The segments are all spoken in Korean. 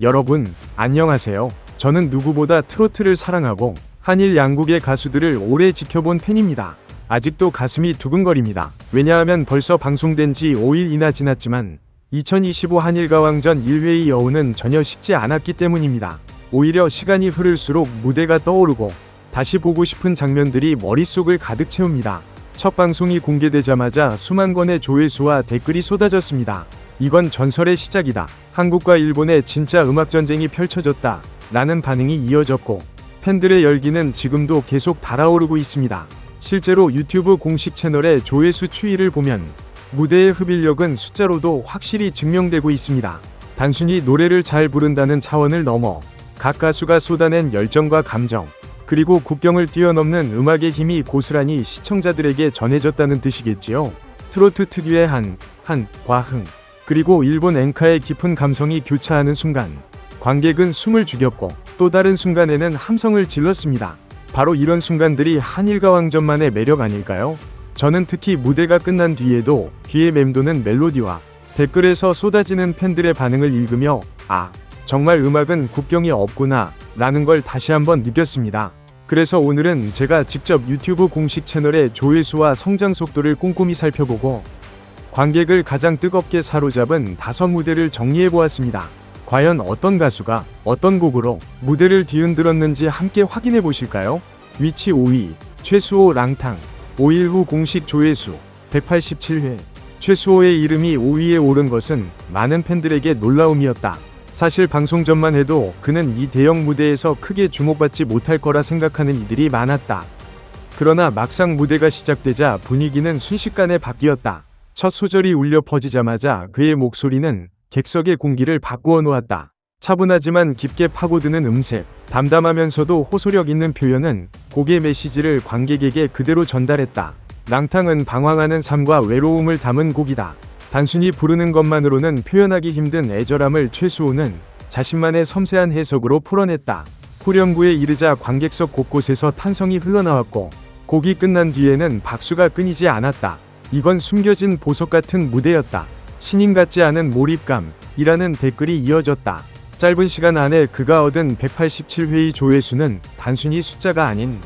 여러분, 안녕하세요. 저는 누구보다 트로트를 사랑하고 한일 양국의 가수들을 오래 지켜본 팬입니다. 아직도 가슴이 두근거립니다. 왜냐하면 벌써 방송된 지 5일이나 지났지만 2025 한일가왕전 1회의 여운은 전혀 식지 않았기 때문입니다. 오히려 시간이 흐를수록 무대가 떠오르고 다시 보고 싶은 장면들이 머릿속을 가득 채웁니다. 첫 방송이 공개되자마자 수만 건의 조회수와 댓글이 쏟아졌습니다. 이건 전설의 시작이다. 한국과 일본의 진짜 음악전쟁이 펼쳐졌다. 라는 반응이 이어졌고 팬들의 열기는 지금도 계속 달아오르고 있습니다. 실제로 유튜브 공식 채널의 조회수 추이를 보면 무대의 흡입력은 숫자로도 확실히 증명되고 있습니다. 단순히 노래를 잘 부른다는 차원을 넘어 각 가수가 쏟아낸 열정과 감정, 그리고 국경을 뛰어넘는 음악의 힘이 고스란히 시청자들에게 전해졌다는 뜻이겠지요. 트로트 특유의 과흥, 그리고 일본 엔카의 깊은 감성이 교차하는 순간 관객은 숨을 죽였고 또 다른 순간에는 함성을 질렀습니다. 바로 이런 순간들이 한일가왕전만의 매력 아닐까요? 저는 특히 무대가 끝난 뒤에도 귀에 맴도는 멜로디와 댓글에서 쏟아지는 팬들의 반응을 읽으며 정말 음악은 국경이 없구나 라는 걸 다시 한번 느꼈습니다. 그래서 오늘은 제가 직접 유튜브 공식 채널의 조회수와 성장 속도를 꼼꼼히 살펴보고 관객을 가장 뜨겁게 사로잡은 5무대를 정리해보았습니다. 과연 어떤 가수가 어떤 곡으로 무대를 뒤흔들었는지 함께 확인해 보실까요? 위치 5위, 최수호 랑탕. 5일 후 공식 조회수 187회. 최수호의 이름이 5위에 오른 것은 많은 팬들에게 놀라움이었다. 사실 방송 전만 해도 그는 이 대형 무대에서 크게 주목받지 못할 거라 생각하는 이들이 많았다. 그러나 막상 무대가 시작되자 분위기는 순식간에 바뀌었다. 첫 소절이 울려 퍼지자마자 그의 목소리는 객석의 공기를 바꾸어 놓았다. 차분하지만 깊게 파고드는 음색, 담담하면서도 호소력 있는 표현은 곡의 메시지를 관객에게 그대로 전달했다. 랑탕은 방황하는 삶과 외로움을 담은 곡이다. 단순히 부르는 것만으로는 표현하기 힘든 애절함을 최수호는 자신만의 섬세한 해석으로 풀어냈다. 후렴구에 이르자 관객석 곳곳에서 탄성이 흘러나왔고 곡이 끝난 뒤에는 박수가 끊이지 않았다. 이건 숨겨진 보석 같은 무대였다. 신인 같지 않은 몰입감이라는 댓글이 이어졌다. 짧은 시간 안에 그가 얻은 187회의 조회수는 단순히 숫자가 아닌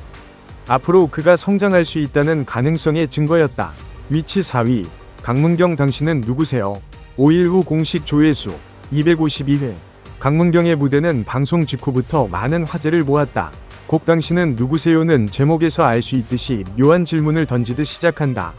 앞으로 그가 성장할 수 있다는 가능성의 증거였다. 위치 4위, 강문경 당신은 누구세요? 5일 후 공식 조회수 252회. 강문경의 무대는 방송 직후부터 많은 화제를 모았다. 곡 당신은 누구세요는 제목에서 알 수 있듯이 묘한 질문을 던지듯 시작한다.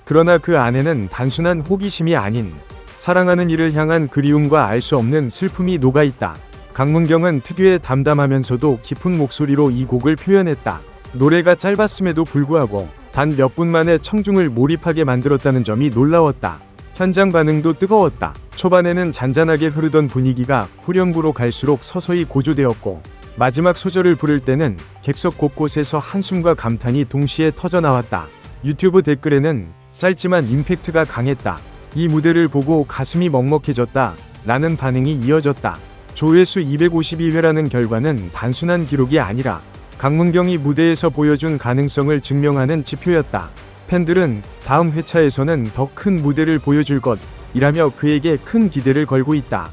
그러나 그 안에는 단순한 호기심이 아닌 사랑하는 이를 향한 그리움과 알 수 없는 슬픔이 녹아있다. 강문경은 특유의 담담하면서도 깊은 목소리로 이 곡을 표현했다. 노래가 짧았음에도 불구하고 단 몇 분 만에 청중을 몰입하게 만들었다는 점이 놀라웠다. 현장 반응도 뜨거웠다. 초반에는 잔잔하게 흐르던 분위기가 후렴구로 갈수록 서서히 고조되었고 마지막 소절을 부를 때는 객석 곳곳에서 한숨과 감탄이 동시에 터져나왔다. 유튜브 댓글에는 짧지만 임팩트가 강했다. 이 무대를 보고 가슴이 먹먹해졌다. 라는 반응이 이어졌다. 조회수 252회라는 결과는 단순한 기록이 아니라 강문경이 무대에서 보여준 가능성을 증명하는 지표였다. 팬들은 다음 회차에서는 더 큰 무대를 보여줄 것이라며 그에게 큰 기대를 걸고 있다.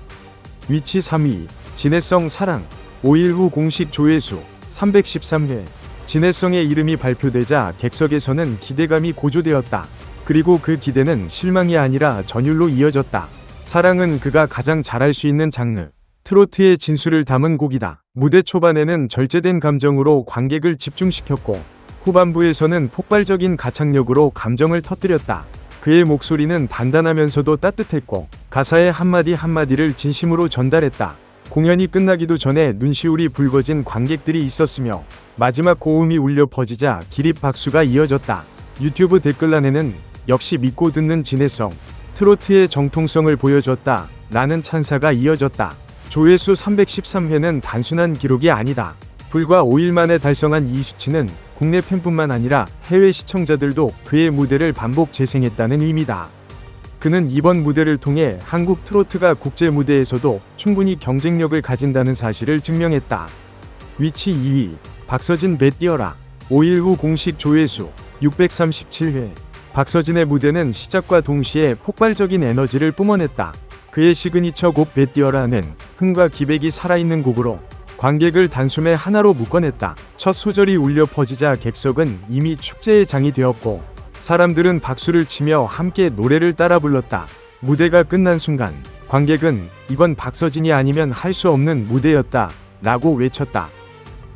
위치 3위, 진해성 사랑. 5일 후 공식 조회수 313회. 진해성의 이름이 발표되자 객석에서는 기대감이 고조되었다. 그리고 그 기대는 실망이 아니라 전율로 이어졌다. 사랑은 그가 가장 잘할 수 있는 장르, 트로트의 진수를 담은 곡이다. 무대 초반에는 절제된 감정으로 관객을 집중시켰고 후반부에서는 폭발적인 가창력으로 감정을 터뜨렸다. 그의 목소리는 단단하면서도 따뜻했고 가사의 한마디 한마디를 진심으로 전달했다. 공연이 끝나기도 전에 눈시울이 붉어진 관객들이 있었으며 마지막 고음이 울려 퍼지자 기립 박수가 이어졌다. 유튜브 댓글란에는 역시 믿고 듣는 진해성, 트로트의 정통성을 보여줬다 라는 찬사가 이어졌다. 조회수 313회는 단순한 기록이 아니다. 불과 5일 만에 달성한 이 수치는 국내 팬뿐만 아니라 해외 시청자들도 그의 무대를 반복 재생했다는 의미다. 그는 이번 무대를 통해 한국 트로트가 국제 무대에서도 충분히 경쟁력을 가진다는 사실을 증명했다. 위치 2위, 박서진 배 뛰어라. 5일 후 공식 조회수 637회. 박서진의 무대는 시작과 동시에 폭발적인 에너지를 뿜어냈다. 그의 시그니처 곡 뱃뛰어라는 흥과 기백이 살아있는 곡으로 관객을 단숨에 하나로 묶어냈다. 첫 소절이 울려 퍼지자 객석은 이미 축제의 장이 되었고 사람들은 박수를 치며 함께 노래를 따라 불렀다. 무대가 끝난 순간 관객은 이건 박서진이 아니면 할 수 없는 무대였다 라고 외쳤다.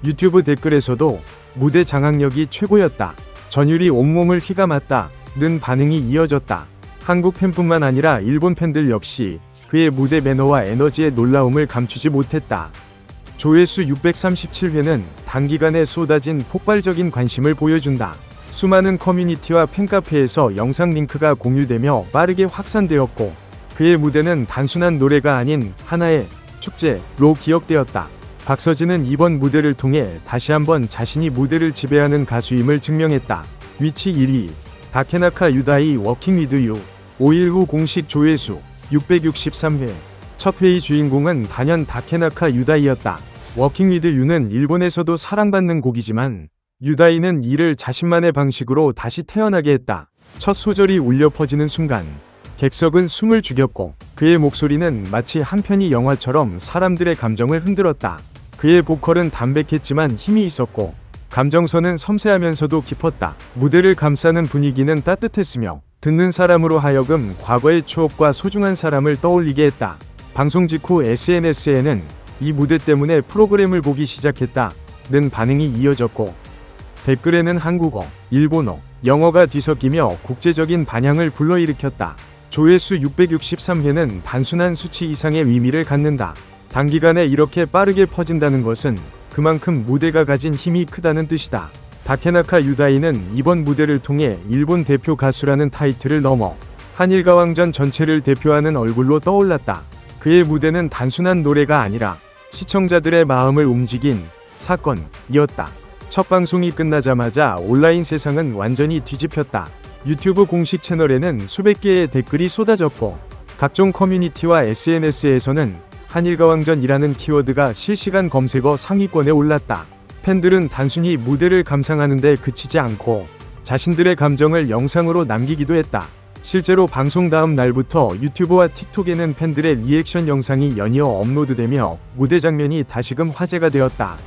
유튜브 댓글에서도 무대 장악력이 최고였다. 전율이 온몸을 휘감았다 는 반응이 이어졌다. 한국 팬뿐만 아니라 일본 팬들 역시 그의 무대 매너와 에너지의 놀라움을 감추지 못했다. 조회수 637회는 단기간에 쏟아진 폭발적인 관심을 보여준다. 수많은 커뮤니티와 팬카페에서 영상 링크가 공유되며 빠르게 확산되었고 그의 무대는 단순한 노래가 아닌 하나의 축제로 기억되었다. 박서진은 이번 무대를 통해 다시 한번 자신이 무대를 지배하는 가수임을 증명했다. 위치 1위 다케나카 유다이 워킹 위드 유 5일 후 공식 조회수 663회 첫 회의 주인공은 단연 다케나카 유다이였다. 워킹 위드 유는 일본에서도 사랑받는 곡이지만 유다이는 이를 자신만의 방식으로 다시 태어나게 했다. 첫 소절이 울려 퍼지는 순간 객석은 숨을 죽였고 그의 목소리는 마치 한 편의 영화처럼 사람들의 감정을 흔들었다. 그의 보컬은 담백했지만 힘이 있었고 감정선은 섬세하면서도 깊었다. 무대를 감싸는 분위기는 따뜻했으며 듣는 사람으로 하여금 과거의 추억과 소중한 사람을 떠올리게 했다. 방송 직후 SNS에는 이 무대 때문에 프로그램을 보기 시작했다는 반응이 이어졌고 댓글에는 한국어, 일본어, 영어가 뒤섞이며 국제적인 반향을 불러일으켰다. 조회수 663회는 단순한 수치 이상의 의미를 갖는다. 단기간에 이렇게 빠르게 퍼진다는 것은 그만큼 무대가 가진 힘이 크다는 뜻이다. 다케나카 유다이는 이번 무대를 통해 일본 대표 가수라는 타이틀을 넘어 한일가왕전 전체를 대표하는 얼굴로 떠올랐다. 그의 무대는 단순한 노래가 아니라 시청자들의 마음을 움직인 사건이었다. 첫 방송이 끝나자마자 온라인 세상은 완전히 뒤집혔다. 유튜브 공식 채널에는 수백 개의 댓글이 쏟아졌고 각종 커뮤니티와 SNS에서는 한일가왕전이라는 키워드가 실시간 검색어 상위권에 올랐다. 팬들은 단순히 무대를 감상하는데 그치지 않고 자신들의 감정을 영상으로 남기기도 했다. 실제로 방송 다음 날부터 유튜브와 틱톡에는 팬들의 리액션 영상이 연이어 업로드되며 무대 장면이 다시금 화제가 되었다.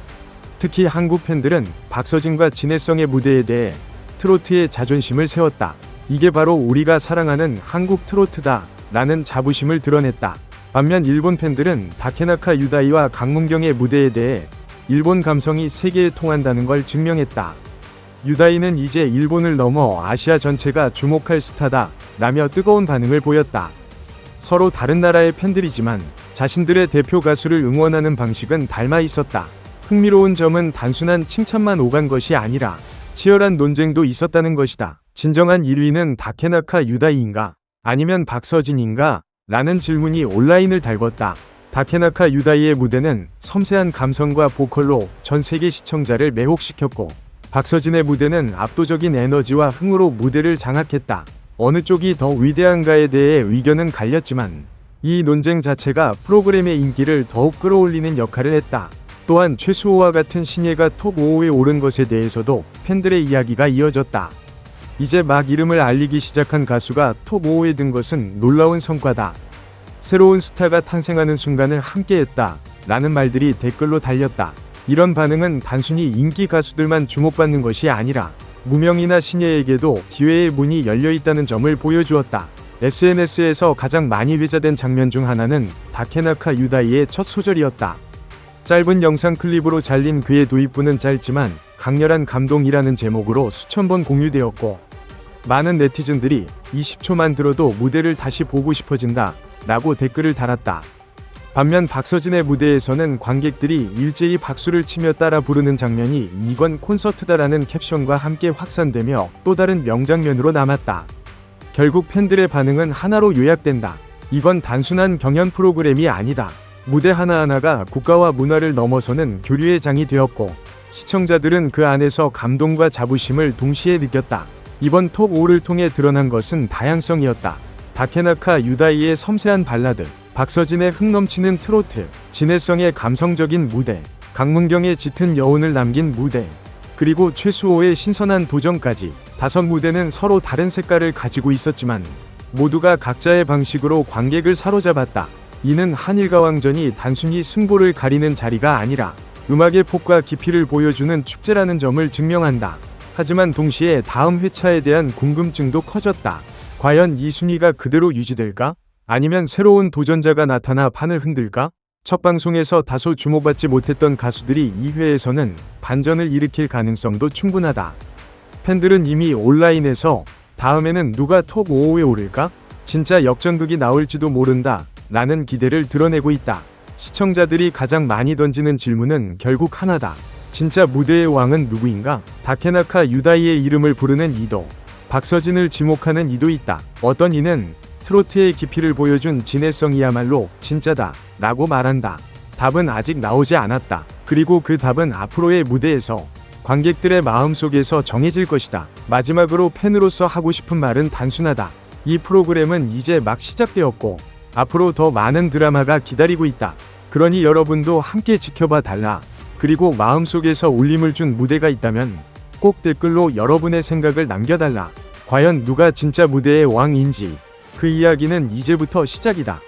특히 한국 팬들은 박서진과 진해성의 무대에 대해 트로트의 자존심을 세웠다. 이게 바로 우리가 사랑하는 한국 트로트다 라는 자부심을 드러냈다. 반면 일본 팬들은 다케나카 유다이와 강문경의 무대에 대해 일본 감성이 세계에 통한다는 걸 증명했다. 유다이는 이제 일본을 넘어 아시아 전체가 주목할 스타다 라며 뜨거운 반응을 보였다. 서로 다른 나라의 팬들이지만 자신들의 대표 가수를 응원하는 방식은 닮아 있었다. 흥미로운 점은 단순한 칭찬만 오간 것이 아니라 치열한 논쟁도 있었다는 것이다. 진정한 1위는 다케나카 유다이인가? 아니면 박서진인가? 라는 질문이 온라인을 달궜다. 다케나카 유다이의 무대는 섬세한 감성과 보컬로 전 세계 시청자를 매혹시켰고 박서진의 무대는 압도적인 에너지와 흥으로 무대를 장악했다. 어느 쪽이 더 위대한가에 대해 의견은 갈렸지만 이 논쟁 자체가 프로그램의 인기를 더욱 끌어올리는 역할을 했다. 또한 최수호와 같은 신예가 톱 5에 오른 것에 대해서도 팬들의 이야기가 이어졌다. 이제 막 이름을 알리기 시작한 가수가 톱 5에 든 것은 놀라운 성과다. 새로운 스타가 탄생하는 순간을 함께했다 라는 말들이 댓글로 달렸다. 이런 반응은 단순히 인기 가수들만 주목받는 것이 아니라 무명이나 신예에게도 기회의 문이 열려있다는 점을 보여주었다. SNS에서 가장 많이 회자된 장면 중 하나는 다케나카 유다이의 첫 소절이었다. 짧은 영상 클립으로 잘린 그의 도입부는 짧지만 강렬한 감동이라는 제목으로 수천 번 공유되었고 많은 네티즌들이 20초만 들어도 무대를 다시 보고 싶어진다 라고 댓글을 달았다. 반면 박서진의 무대에서는 관객들이 일제히 박수를 치며 따라 부르는 장면이 이건 콘서트다라는 캡션과 함께 확산되며 또 다른 명장면으로 남았다. 결국 팬들의 반응은 하나로 요약된다. 이건 단순한 경연 프로그램이 아니다. 무대 하나하나가 국가와 문화를 넘어서는 교류의 장이 되었고 시청자들은 그 안에서 감동과 자부심을 동시에 느꼈다. 이번 톱 5를 통해 드러난 것은 다양성이었다. 다케나카 유다이의 섬세한 발라드, 박서진의 흥 넘치는 트로트, 진해성의 감성적인 무대, 강문경의 짙은 여운을 남긴 무대, 그리고 최수호의 신선한 도전까지 5무대는 서로 다른 색깔을 가지고 있었지만 모두가 각자의 방식으로 관객을 사로잡았다. 이는 한일가왕전이 단순히 승부를 가리는 자리가 아니라 음악의 폭과 깊이를 보여주는 축제라는 점을 증명한다. 하지만 동시에 다음 회차에 대한 궁금증도 커졌다. 과연 이 순위가 그대로 유지될까? 아니면 새로운 도전자가 나타나 판을 흔들까? 첫 방송에서 다소 주목받지 못했던 가수들이 2회에서는 반전을 일으킬 가능성도 충분하다. 팬들은 이미 온라인에서 다음에는 누가 톱 5에 오를까? 진짜 역전극이 나올지도 모른다 라는 기대를 드러내고 있다. 시청자들이 가장 많이 던지는 질문은 결국 하나다. 진짜 무대의 왕은 누구인가? 다케나카 유다이의 이름을 부르는 이도, 박서진을 지목하는 이도 있다. 어떤 이는 트로트의 깊이를 보여준 진해성이야말로 진짜다 라고 말한다. 답은 아직 나오지 않았다. 그리고 그 답은 앞으로의 무대에서 관객들의 마음속에서 정해질 것이다. 마지막으로 팬으로서 하고 싶은 말은 단순하다. 이 프로그램은 이제 막 시작되었고 앞으로 더 많은 드라마가 기다리고 있다. 그러니 여러분도 함께 지켜봐 달라. 그리고 마음속에서 울림을 준 무대가 있다면 꼭 댓글로 여러분의 생각을 남겨달라. 과연 누가 진짜 무대의 왕인지 그 이야기는 이제부터 시작이다.